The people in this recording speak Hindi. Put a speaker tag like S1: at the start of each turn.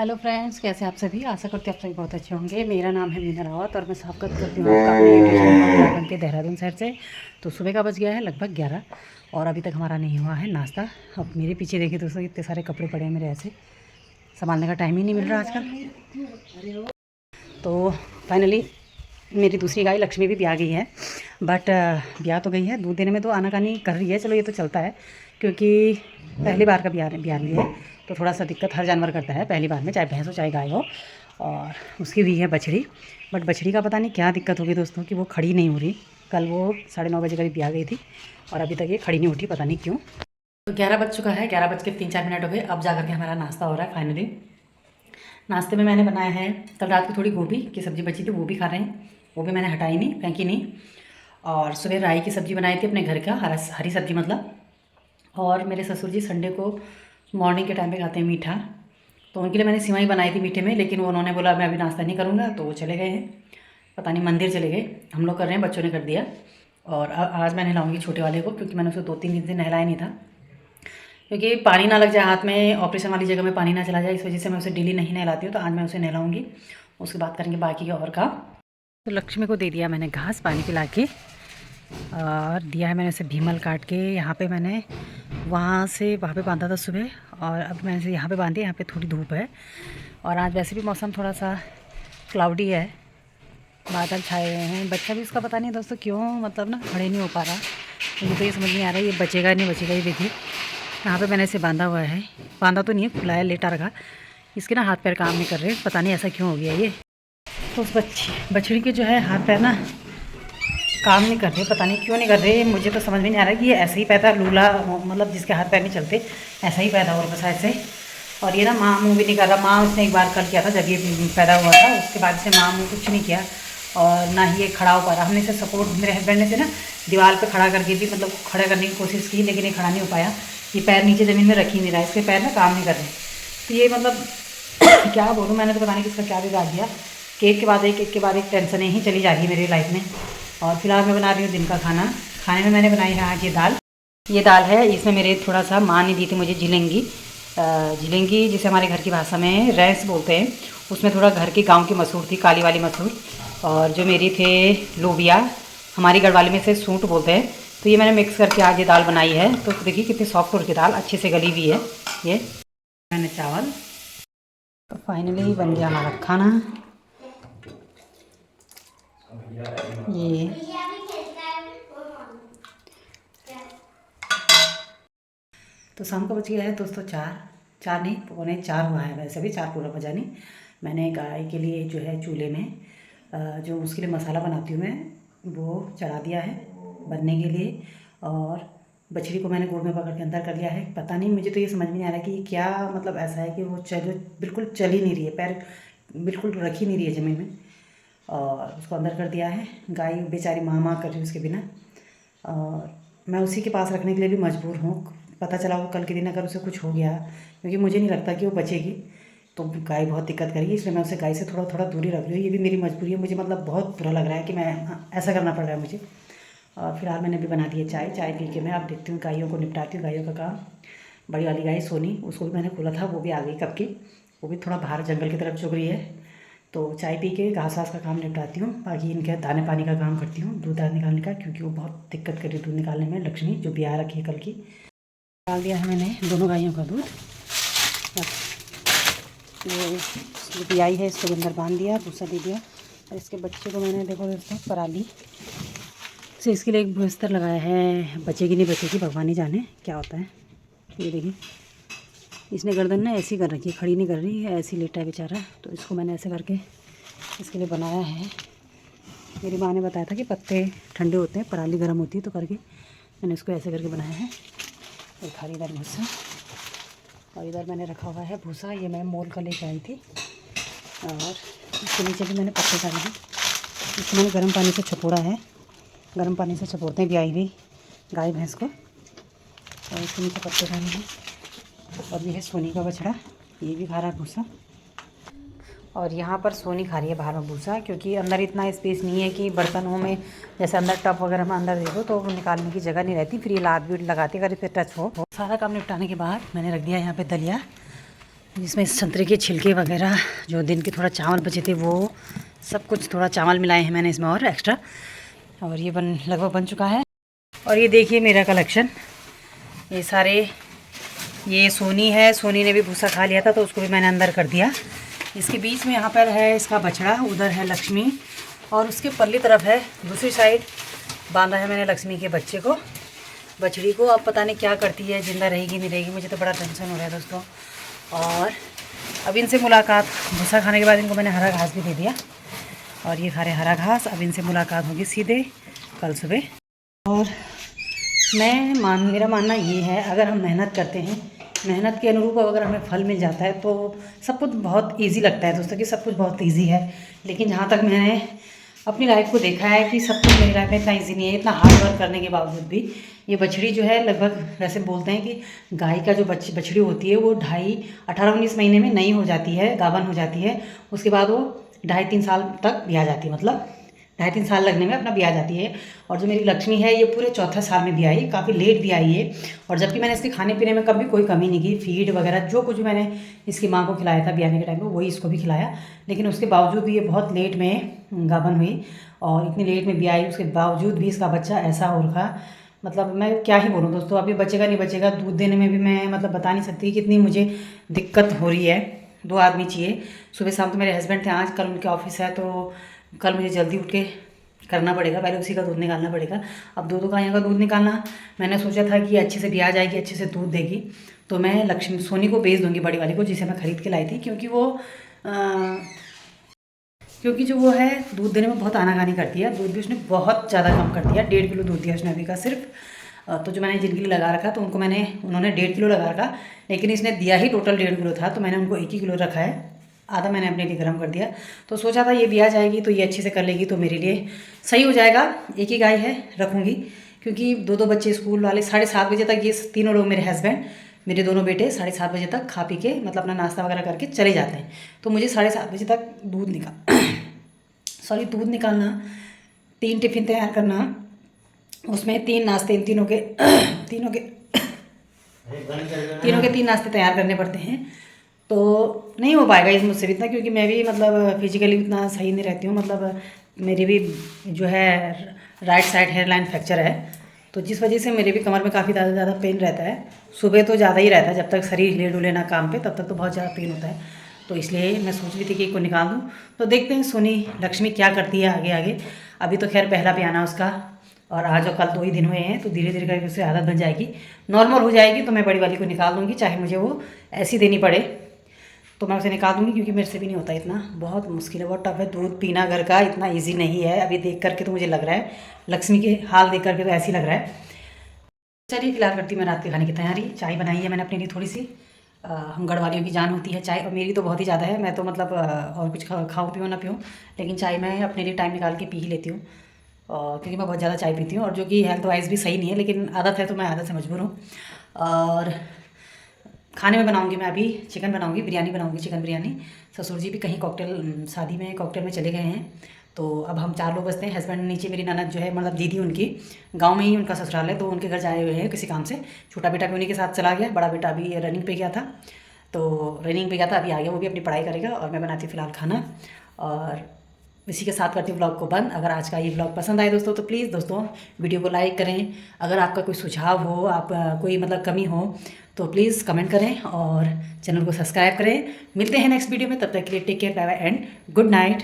S1: हेलो फ्रेंड्स, कैसे आप सभी। आशा करते हैं आप सभी बहुत अच्छे होंगे। मेरा नाम है मीना रावत और मैं स्वागत करती हूँ आपका अपने यूट्यूब चैनल उत्तराखंड के देहरादून साइड से। तो सुबह का बज गया है लगभग 11 और अभी तक हमारा नहीं हुआ है नाश्ता। अब मेरे पीछे देखिए दोस्तों, इतने सारे कपड़े पड़े हैं मेरे, ऐसे संभालने का टाइम ही नहीं मिल रहा आजकल। तो फाइनली मेरी दूसरी गाय लक्ष्मी भी ब्याह गई है, बट ब्याह तो गई है, दूध देने में तो आनाकानी कर रही है। चलो ये तो चलता है, क्योंकि पहली बार का ब्याह रही है तो थोड़ा सा दिक्कत हर जानवर करता है पहली बार में, चाहे भैंस हो चाहे गाय हो। और उसकी भी है बछड़ी, बट बछड़ी का पता नहीं क्या दिक्कत होगी दोस्तों कि वो खड़ी नहीं हो रही। कल वो 9:30 बजे करीब ब्याह गई थी और अभी तक ये खड़ी नहीं उठी, पता नहीं क्यों। तो 11 बज चुका है, 11 बज के 3-4 मिनट हो गए। अब जा करके हमारा नाश्ता हो रहा है फाइनली। नाश्ते में मैंने बनाया है, कल रात की थोड़ी गोभी की सब्ज़ी बची थी, वो भी खा रहे हैं, वो भी मैंने हटाई नहीं, फेंकी नहीं। और सुबह राई की सब्ज़ी बनाई थी अपने घर का, हरी सब्ज़ी मतलब। और मेरे ससुर जी संडे को मॉर्निंग के टाइम पे खाते हैं मीठा, तो उनके लिए मैंने सिवई बनाई थी मीठे में, लेकिन उन्होंने बोला मैं अभी नाश्ता नहीं करूँगा, तो वो चले गए हैं, पता नहीं मंदिर चले गए। हम लोग कर रहे हैं, बच्चों ने कर दिया। और आज मैं नहलाऊँगी छोटे वाले को, क्योंकि मैंने उसे 2-3 दिन से नहलाया नहीं था, क्योंकि पानी ना लग जाए हाथ में, ऑपरेशन वाली जगह में पानी ना चला जाए, इस वजह से मैं उसे डेली नहीं नहलाती हूँ। तो आज मैं उसे नहलाऊँगी, उसके बाद करेंगे बाकी के और काम। तो लक्ष्मी को दे दिया मैंने घास पानी पिला के, और दिया है मैंने उसे भीमल काट के। यहाँ पे मैंने वहाँ से वहाँ पे बांधा था सुबह, और अब मैंने इसे यहाँ पे बांधी। यहाँ पे थोड़ी धूप है और आज वैसे भी मौसम थोड़ा सा क्लाउडी है, बादल छाए हुए हैं। बच्चा भी उसका पता नहीं दोस्तों क्यों मतलब ना खड़े नहीं हो पा रहा, मुझे तो ये समझ नहीं आ रहा है ये बचेगा नहीं बचेगा। ये देखिए यहाँ पे मैंने इसे बांधा हुआ है, बांधा तो नहीं है, खुला है, लेटा रखा। इसके ना हाथ पैर काम नहीं कर रहे, पता नहीं ऐसा क्यों हो गया ये। तो उस बछड़ी के जो है हाथ पैर ना काम नहीं कर रहे, पता नहीं क्यों नहीं कर रहे। मुझे तो समझ में नहीं आ रहा कि ये ऐसे ही पैदा लूला, मतलब जिसके हाथ पैर नहीं चलते ऐसा ही पैदा हो रहा था ऐसे। और ये ना माँ मुँह भी नहीं कर रहा। माँ उसने एक बार कल किया था जब ये पैदा हुआ था, उसके बाद से माँ मुँह कुछ नहीं किया, और ना ही ये खड़ा हो पा रहा। हमने इसे सपोर्ट, मेरे हस्बैंड ने से ना दीवार पे खड़ा करके भी मतलब खड़ा करने की कोशिश की, लेकिन ये खड़ा नहीं हो पाया। ये पैर नीचे ज़मीन में रख ही नहीं रहा, इसके पैर ना काम नहीं कर रहे। तो ये मतलब क्या बोलूँ, मैंने तो पता नहीं किसका क्या बिगाड़ दिया कि एक के बाद एक टेंशनें ही चली जा रही है मेरी लाइफ में। और फिलहाल मैं बना रही हूँ दिन का खाना। खाने में मैंने बनाई है आज ये दाल है। इसमें मेरे थोड़ा सा माँ ने दी थी मुझे झिलेंगी, झिलेंगी जिसे हमारे घर की भाषा में रैंस बोलते हैं। उसमें थोड़ा घर की गांव की मसूर थी, काली वाली मसूर, और जो मेरी थे लोबिया, हमारी गढ़वाली में से सूंठ बोलते हैं। तो ये मैंने मिक्स करके आज ये दाल बनाई है। तो देखिए कितनी सॉफ्ट और की दाल अच्छे से गली हुई है। ये मैंने चावल। तो फाइनली बन गया हमारा खाना। ये तो शाम का बज गया है दोस्तों 4 नहीं, 3:45 हुआ है। वैसे भी 4 पूरा बजा नहीं। मैंने गाय के लिए जो है चूल्हे में जो उसके लिए मसाला बनाती हूँ मैं, वो चढ़ा दिया है बनने के लिए। और बछड़ी को मैंने गोड़ में पकड़ के अंदर कर लिया है। पता नहीं, मुझे तो ये समझ में नहीं आ रहा कि क्या मतलब ऐसा है कि वो बिल्कुल चल ही नहीं रही है, पैर बिल्कुल रख ही नहीं रही है ज़मीन में, और उसको अंदर कर दिया है। गाय बेचारी माँ कर रही है उसके बिना, और मैं उसी के पास रखने के लिए भी मजबूर हूँ। पता चला वो कल के दिन अगर उसे कुछ हो गया, क्योंकि मुझे नहीं लगता कि वो बचेगी, तो गाय बहुत दिक्कत करेगी, इसलिए मैं उसे गाय से थोड़ा दूरी रख रही हूँ। ये भी मेरी मजबूरी है, मुझे मतलब बहुत बुरा लग रहा है कि मैं ऐसा करना पड़ रहा है मुझे। और फिलहाल मैंने भी बना दी है चाय पी के मैं अब देखती हूँ गायों को निपटाती हूँ, गायों का काम। बड़ी वाली गाय सोनी, उसको भी मैंने खोला था, वो भी आ गई कब की, वो भी थोड़ा बाहर जंगल की तरफ चुग रही है। तो चाय पी के घास वास का काम निपटाती हूँ, बाकी इनके दाने पानी का काम करती हूँ, दूध दाध निकालने का, क्योंकि वो बहुत दिक्कत कर रही है दूध निकालने में। लक्ष्मी जो ब्याह रखी है कल की, डाल दिया है मैंने दोनों गायों का दूध। जो ब्याई है इसको अंदर बांध दिया, भूसा दे दिया। और इसके बच्चे को मैंने देखो दोस्तों पराली से इसके लिए एक बिस्तर लगाया है। बचेगी नहीं बचेगी भगवान ही जाने क्या होता है। ये देखिए इसने गर्दन ना ऐसी कर रखी है, खड़ी नहीं कर रही है, ऐसी लेटा है बेचारा। तो इसको मैंने ऐसे करके इसके लिए बनाया है। मेरी माँ ने बताया था कि पत्ते ठंडे होते हैं, पराली गर्म होती है, तो करके मैंने इसको ऐसे करके बनाया है। और खाली इधर भूसा, और इधर मैंने रखा हुआ है भूसा, ये मैं मोल का लेके आई थी। और इसके नीचे भी मैंने पत्ते डाले हैं। इसको मैंने गर्म पानी से छपोड़ा है, गर्म पानी से छपोड़ते हैं ब्याई हुई गाय भैंस को। और इसके नीचे पत्ते डाले हैं। और ये है सोनी का बछड़ा, ये भी खा रहा है भूसा। और यहाँ पर सोनी खा रही है बाहर में भूसा, क्योंकि अंदर इतना स्पेस नहीं है कि बर्तनों में जैसे अंदर टब वगैरह में अंदर देखो तो वो निकालने की जगह नहीं रहती, फिर ये लाद भी लगाती अगर इस पर टच हो। सारा काम निपटाने के बाद मैंने रख दिया यहाँ पे दलिया। जिसमें संतरे के छिलके वगैरह, जो दिन के थोड़ा चावल बचे थे वो सब कुछ, थोड़ा चावल मिलाए हैं मैंने इसमें और एक्स्ट्रा। और ये लगभग बन चुका है। और ये देखिए मेरा कलेक्शन, ये सारे, ये सोनी है, सोनी ने भी भूसा खा लिया था तो उसको भी मैंने अंदर कर दिया। इसके बीच में यहाँ पर है इसका बछड़ा, उधर है लक्ष्मी, और उसके पल्ली तरफ है दूसरी साइड बांधा है मैंने लक्ष्मी के बच्चे को, बछड़ी को। अब पता नहीं क्या करती है, ज़िंदा रहेगी नहीं रहेगी, मुझे तो बड़ा टेंशन हो रहा है दोस्तों। और अब इनसे मुलाकात, भूसा खाने के बाद इनको मैंने हरा घास भी दे दिया और ये खा रहे हरा घास। अब इनसे मुलाकात होगी सीधे कल सुबह। और मेरा मानना ये है, अगर हम मेहनत करते हैं, मेहनत के अनुरूप अगर हमें फल मिल जाता है तो सब कुछ बहुत इजी लगता है दोस्तों, कि सब कुछ बहुत इजी है। लेकिन जहाँ तक मैंने अपनी लाइफ को देखा है कि सब कुछ मेरी लाइफ में इतना इजी नहीं है। इतना हार्ड वर्क करने के बावजूद भी ये बछड़ी जो है, लगभग वैसे बोलते हैं कि गाय का जो बछड़ी होती है वो 18-19 महीने में नई हो जाती है, गाभन हो जाती है। उसके बाद वो 2.5-3 साल तक ब्याह जाती है, मतलब 2.5-3 साल लगने में अपना ब्याह जाती है। और जो मेरी लक्ष्मी है ये पूरे चौथे साल में भी आई, काफ़ी लेट भी आई है। और जबकि मैंने इसके खाने पीने में कभी कोई कमी नहीं की, फीड वगैरह जो कुछ मैंने इसकी माँ को खिलाया था ब्याहने के टाइम पे वही इसको भी खिलाया। लेकिन उसके बावजूद भी ये बहुत लेट में गाभन हुई और इतनी लेट में भी आई, उसके बावजूद भी इसका बच्चा ऐसा हो रखा, मतलब मैं क्या ही बोलूँ दोस्तों। अभी बचेगा नहीं बचेगा, दूध देने में भी मैं मतलब बता नहीं सकती कितनी मुझे दिक्कत हो रही है। 2 आदमी चाहिए, सुबह शाम तो मेरे हस्बैंड थे, आज कल उनके ऑफिस है तो कल मुझे जल्दी उठ के करना पड़ेगा, पहले उसी का दूध निकालना पड़ेगा। अब 2-2 गायों का दूध निकालना, मैंने सोचा था कि अच्छे से ब्याह जाएगी, अच्छे से दूध देगी तो मैं लक्ष्मी सोनी को बेच दूँगी, बड़ी वाली को, जिसे मैं ख़रीद के लाई थी। क्योंकि जो वो है दूध देने में बहुत आनाकानी करती है। दूध भी उसने बहुत ज़्यादा कम कर दिया, 1.5 किलो दूध दिया उसने अभी का सिर्फ। तो जो मैंने जिनके लिए लगा रखा तो उन्होंने 1.5 किलो लगा रखा, लेकिन इसने दिया ही टोटल 1.5 किलो था, तो मैंने उनको 1 ही किलो रखा है, आधा मैंने अपने लिए गर्म कर दिया। तो सोचा था ये भी आ जाएगी तो ये अच्छे से कर लेगी तो मेरे लिए सही हो जाएगा। एक ही गाय है, रखूँगी, क्योंकि 2-2 बच्चे स्कूल वाले 7:30 बजे तक, ये तीनों लोग, मेरे हस्बैंड, मेरे दोनों बेटे 7:30 बजे तक खा पी के मतलब अपना नाश्ता वगैरह करके चले जाते हैं। तो मुझे 7:30 बजे तक दूध निकालना, 3 टिफ़िन तैयार करना, उसमें 3 नाश्ते, इन तीनों के 3 नाश्ते तैयार करने पड़ते हैं। तो नहीं हो पाएगा इस मुझसे भी इतना, क्योंकि मैं भी मतलब फिजिकली उतना सही नहीं रहती हूँ। मतलब मेरी भी जो है राइट साइड हेयरलाइन फ्रैक्चर है, तो जिस वजह से मेरे भी कमर में काफ़ी ज़्यादा पेन रहता है। सुबह तो ज़्यादा ही रहता है, जब तक शरीर हिले डुले ना काम पे तब तक तो बहुत ज़्यादा पेन होता है। तो इसलिए मैं सोच रही थी कि एक को निकाल दूँ। तो देखते हैं सोनी लक्ष्मी क्या करती है आगे आगे। अभी तो खैर पहला बयाना उसका, और आज और कल 2 ही दिन हुए हैं, तो धीरे धीरे करके उससे आदत बन जाएगी, नॉर्मल हो जाएगी तो मैं बड़ी वाली को निकाल दूँगी, चाहे मुझे वो ऐसी देनी पड़े तो मैं उसे निकाल दूँगी, क्योंकि मेरे से भी नहीं होता इतना, बहुत मुश्किल है, बहुत टफ है। दूध पीना घर का इतना ईजी नहीं है। अभी देख करके तो मुझे लग रहा है, लक्ष्मी के हाल देख करके तो ऐसे ही लग रहा है। चलिए फिलहाल करती हूँ मैं रात के खाने की तैयारी। चाय बनाई है मैंने अपने लिए थोड़ी सी, हम गढ़वालियों की जान होती है चाय, और मेरी तो बहुत ही ज़्यादा है। मैं तो मतलब और कुछ खाऊँ पीऊँ ना पीऊँ, लेकिन चाय मैं अपने लिए टाइम निकाल के पी ही लेती हूँ, क्योंकि मैं बहुत ज़्यादा चाय पीती हूँ, और जो कि हेल्थ वाइज भी सही नहीं है, लेकिन आदत है तो मैं आदत से मजबूर हूँ। और खाने में बनाऊँगी मैं अभी चिकन बनाऊँगी, बिरयानी बनाऊँगी, चिकन बिरयानी। ससुर जी भी कहीं शादी में कॉकटेल में चले गए हैं, तो अब हम 4 लोग बचते हैं। हस्बैंड नीचे, मेरी ननद जो है मतलब दीदी, उनकी गांव में ही उनका ससुराल है, तो उनके घर जाए हुए हैं किसी काम से। छोटा बेटा भी उन्हीं के साथ चला गया, बड़ा बेटा अभी रनिंग पे गया था, अभी आ गया, वो भी अपनी पढ़ाई करेगा, और मैं बनाती हूँ फिलहाल खाना। और इसी के साथ करती हूँ ब्लॉग को बंद। अगर आज का ये ब्लॉग पसंद आए दोस्तों तो प्लीज़ दोस्तों वीडियो को लाइक करें। अगर आपका कोई सुझाव हो, आप कोई मतलब कमी हो तो प्लीज़ कमेंट करें, और चैनल को सब्सक्राइब करें। मिलते हैं नेक्स्ट वीडियो में, तब तक के लिए take care, bye bye and good night.